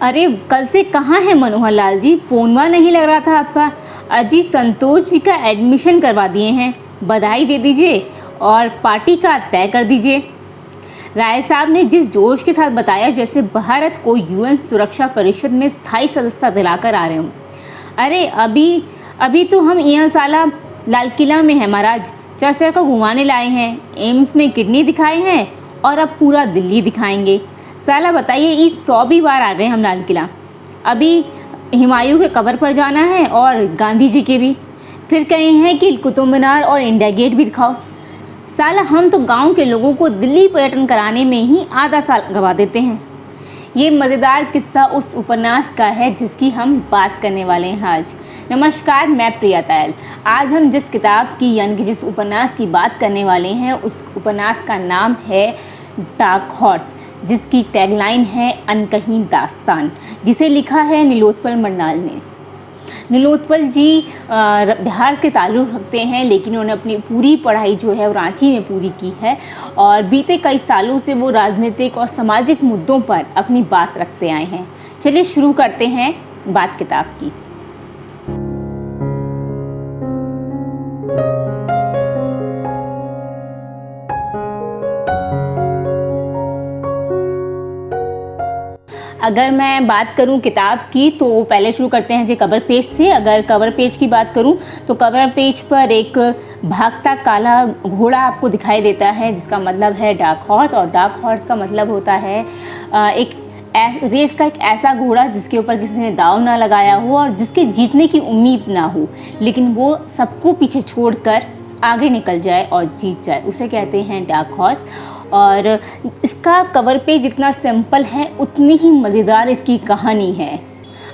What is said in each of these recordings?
अरे कल से कहाँ है मनोहर लाल जी? फ़ोनवा नहीं लग रहा था आपका। अजी संतोष जी का एडमिशन करवा दिए हैं, बधाई दे दीजिए और पार्टी का तय कर दीजिए। राय साहब ने जिस जोश के साथ बताया जैसे भारत को यूएन सुरक्षा परिषद में स्थायी सदस्यता दिलाकर आ रहे हूँ। अरे अभी तो हम यहाँ साला लाल किला में हैं महाराज, चर्चा को घुमाने लाए हैं, एम्स में किडनी दिखाए हैं और अब पूरा दिल्ली दिखाएंगे। साला बताइए इस 100वीं बार आ गए हम लाल किला। अभी हुमायूं के कब्र पर जाना है और गांधी जी के भी, फिर कहे हैं कि कुतुब मीनार और इंडिया गेट भी दिखाओ। साला हम तो गांव के लोगों को दिल्ली पर्यटन कराने में ही आधा साल गवा देते हैं। ये मज़ेदार किस्सा उस उपन्यास का है जिसकी हम बात करने वाले हैं आज। नमस्कार, मैं प्रिया तायल। आज हम जिस किताब की यानी कि जिस उपन्यास की बात करने वाले हैं उस उपन्यास का नाम है डार्क हॉर्स, जिसकी टैगलाइन है अनकही दास्तान, जिसे लिखा है नीलोत्पल मंडाल ने। नीलोत्पल जी बिहार के ताल्लुक़ रखते हैं, लेकिन उन्होंने अपनी पूरी पढ़ाई जो है वो रांची में पूरी की है और बीते कई सालों से वो राजनीतिक और सामाजिक मुद्दों पर अपनी बात रखते आए हैं। चलिए शुरू करते हैं बात किताब की। अगर मैं बात करूं किताब की तो पहले शुरू करते हैं जी कवर पेज से। अगर कवर पेज की बात करूं तो कवर पेज पर एक भागता काला घोड़ा आपको दिखाई देता है, जिसका मतलब है डार्क हॉर्स। और डार्क हॉर्स का मतलब होता है एक रेस का एक ऐसा घोड़ा जिसके ऊपर किसी ने दांव ना लगाया हो और जिसके जीतने की उम्मीद ना हो, लेकिन वो सबको पीछे छोड़कर आगे निकल जाए और जीत जाए, उसे कहते हैं डार्क हॉर्स। और इसका कवर पे जितना सिंपल है उतनी ही मज़ेदार इसकी कहानी है।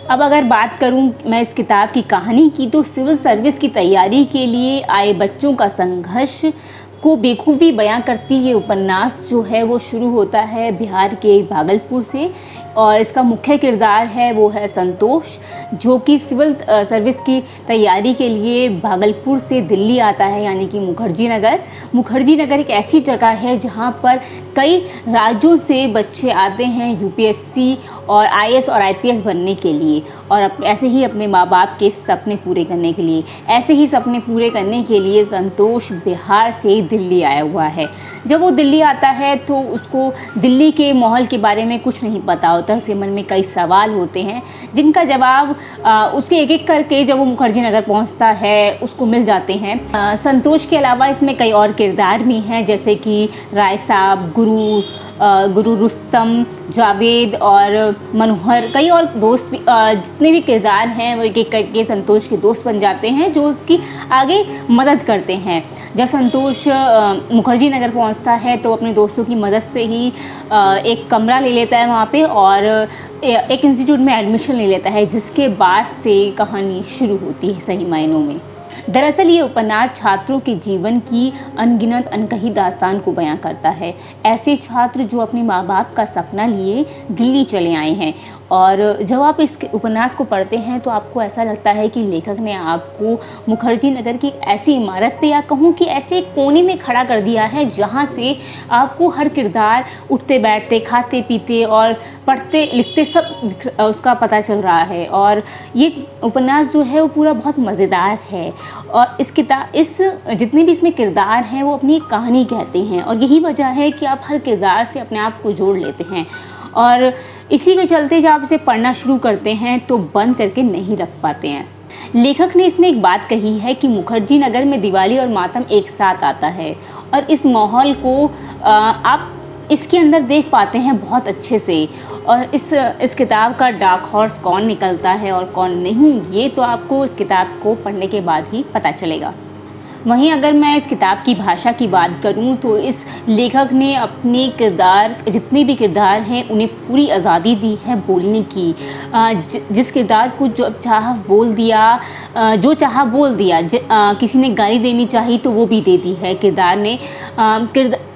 अब अगर बात करूं मैं इस किताब की कहानी की तो सिविल सर्विस की तैयारी के लिए आए बच्चों का संघर्ष को बेखूबी बयां करती ये उपन्यास जो है वो शुरू होता है बिहार के भागलपुर से। और इसका मुख्य किरदार है वो है संतोष, जो कि सिविल सर्विस की तैयारी के लिए भागलपुर से दिल्ली आता है, यानी कि मुखर्जी नगर। मुखर्जी नगर एक ऐसी जगह है जहाँ पर कई राज्यों से बच्चे आते हैं यूपीएससी और आईएएस और आईपीएस बनने के लिए और ऐसे ही अपने माँ बाप के सपने पूरे करने के लिए। ऐसे ही सपने पूरे करने के लिए संतोष बिहार से दिल्ली आया हुआ है। जब वो दिल्ली आता है तो उसको दिल्ली के माहौल के बारे में कुछ नहीं पता होता है। उसके मन में कई सवाल होते हैं जिनका जवाब उसके एक एक करके जब वो मुखर्जी नगर पहुंचता है उसको मिल जाते हैं। संतोष के अलावा इसमें कई और किरदार भी हैं, जैसे कि राय साहब, गुरु रुस्तम, जावेद और मनोहर, कई और दोस्त भी, जितने भी किरदार हैं वो एक एक करके संतोष के दोस्त बन जाते हैं जो उसकी आगे मदद करते हैं। जब संतोष मुखर्जी नगर पहुंचता है तो अपने दोस्तों की मदद से ही एक कमरा ले लेता है वहाँ पे और एक इंस्टीट्यूट में एडमिशन ले लेता है, जिसके बाद से कहानी शुरू होती है सही मायनों में। दरअसल ये उपन्यास छात्रों के जीवन की अनगिनत अनकही दास्तान को बयां करता है। ऐसे छात्र जो अपने माँ बाप का सपना लिए दिल्ली चले आए हैं और जब आप इस उपन्यास को पढ़ते हैं तो आपको ऐसा लगता है कि लेखक ने आपको मुखर्जी नगर की ऐसी इमारत पे या कहूँ कि ऐसे एक कोने में खड़ा कर दिया है जहाँ से आपको हर किरदार उठते बैठते, खाते पीते और पढ़ते लिखते सब उसका पता चल रहा है। और ये उपन्यास जो है वो पूरा बहुत मज़ेदार है और इस जितने भी इसमें किरदार हैं वो अपनी एक कहानी कहते हैं और यही वजह है कि आप हर किरदार से अपने आप को जोड़ लेते हैं और इसी के चलते जब आप इसे पढ़ना शुरू करते हैं तो बंद करके नहीं रख पाते हैं। लेखक ने इसमें एक बात कही है कि मुखर्जी नगर में दिवाली और मातम एक साथ आता है और इस माहौल को आप इसके अंदर देख पाते हैं बहुत अच्छे से। और इस किताब का डार्क हॉर्स कौन निकलता है और कौन नहीं, ये तो आपको इस किताब को पढ़ने के बाद ही पता चलेगा। वहीं अगर मैं इस किताब की भाषा की बात करूं तो इस लेखक ने अपने किरदार, जितने भी किरदार हैं उन्हें पूरी आज़ादी दी है बोलने की। जिस किरदार को जो चाहा बोल दिया, जो चाहा बोल दिया। किसी ने गाली देनी चाहिए तो वो भी दे दी है किरदार ने।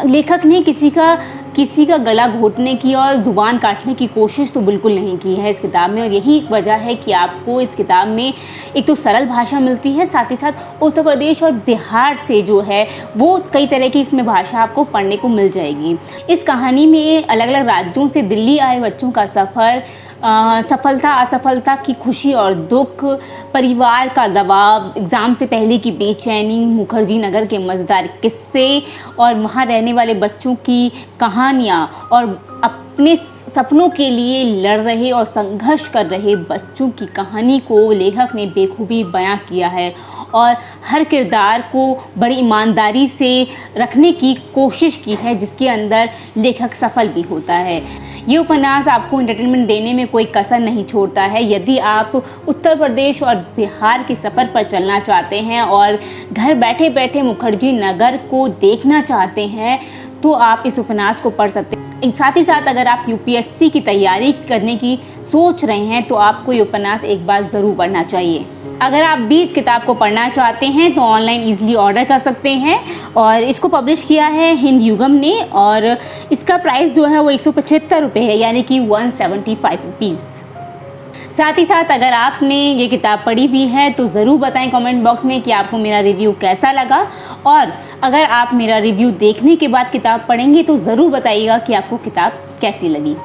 लेखक ने किसी का किसी का गला घोटने की और ज़ुबान काटने की कोशिश तो बिल्कुल नहीं की है इस किताब में। और यही वजह है कि आपको इस किताब में एक तो सरल भाषा मिलती है, साथ ही साथ उत्तर प्रदेश और बिहार से जो है वो कई तरह की इसमें भाषा आपको पढ़ने को मिल जाएगी। इस कहानी में अलग अलग राज्यों से दिल्ली आए बच्चों का सफ़र, सफलता असफलता की खुशी और दुख, परिवार का दबाव, एग्ज़ाम से पहले की बेचैनी, मुखर्जी नगर के मज़ेदार किस्से और वहाँ रहने वाले बच्चों की कहानियाँ और अपने सपनों के लिए लड़ रहे और संघर्ष कर रहे बच्चों की कहानी को लेखक ने बेखूबी बयां किया है और हर किरदार को बड़ी ईमानदारी से रखने की कोशिश की है, जिसके अंदर लेखक सफल भी होता है। ये उपन्यास आपको एंटरटेनमेंट देने में कोई कसर नहीं छोड़ता है। यदि आप उत्तर प्रदेश और बिहार के सफ़र पर चलना चाहते हैं और घर बैठे बैठे मुखर्जी नगर को देखना चाहते हैं तो आप इस उपन्यास को पढ़ सकते हैं। साथ ही साथ अगर आप यूपीएससी की तैयारी करने की सोच रहे हैं तो आपको ये उपन्यास एक बार ज़रूर पढ़ना चाहिए। अगर आप भी इस किताब को पढ़ना चाहते हैं तो ऑनलाइन ईजिली ऑर्डर कर सकते हैं और इसको पब्लिश किया है हिंद युगम ने और इसका प्राइस जो है वो 175 रुपये है, यानी कि 175 रुपीज़। साथ ही साथ अगर आपने ये किताब पढ़ी भी है तो ज़रूर बताएं कमेंट बॉक्स में कि आपको मेरा रिव्यू कैसा लगा, और अगर आप मेरा रिव्यू देखने के बाद किताब पढ़ेंगे तो ज़रूर बताइएगा कि आपको किताब कैसी लगी।